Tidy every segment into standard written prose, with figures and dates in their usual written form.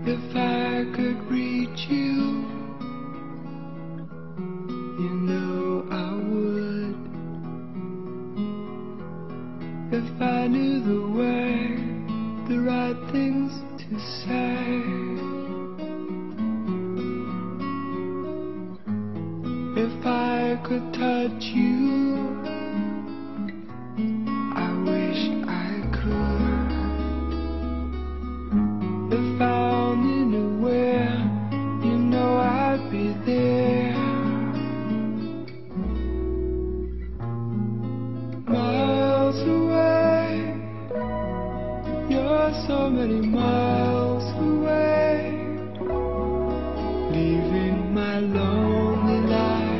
If I could reach you, you know I would. If I knew the way, the right things to say. If I could touch you, I wish I could. If I only knew where, you know I'd be there. Miles away, you're so many miles away, leaving my lonely life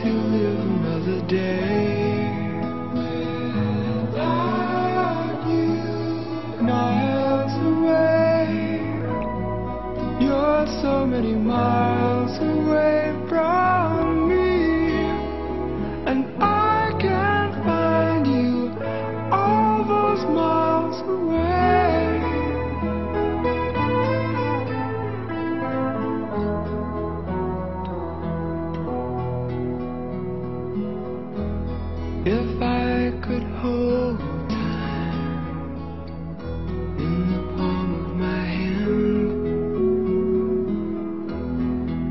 to live another day without you. Miles away, you're so many miles away from me, and I can't find you all those miles away. If I could hold time in the palm of my hand,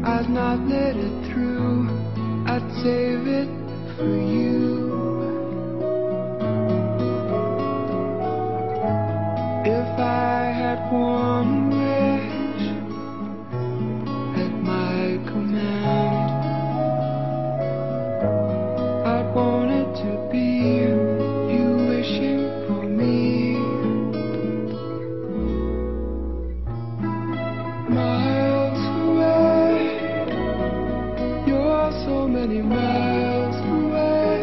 I'd not let it through, I'd save it for you. If I had one wish at my command, I'd want it to be you wishing for me. Miles away, you're so many miles away,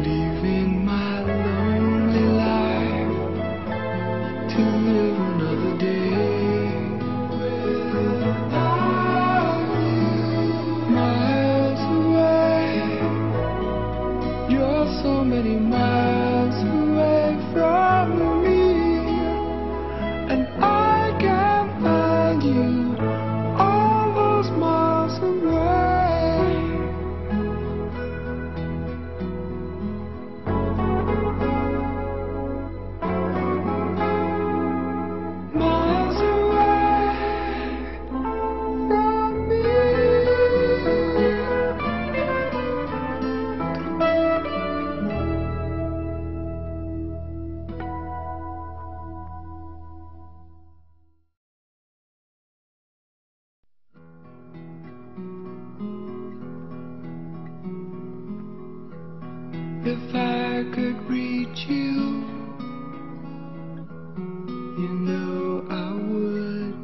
leaving my lonely life to live another day without you. Miles away, you're so many miles away from me, and I can't find you all those miles away. Miles away from me. If I could reach you, you know I would.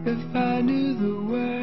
If I knew the way,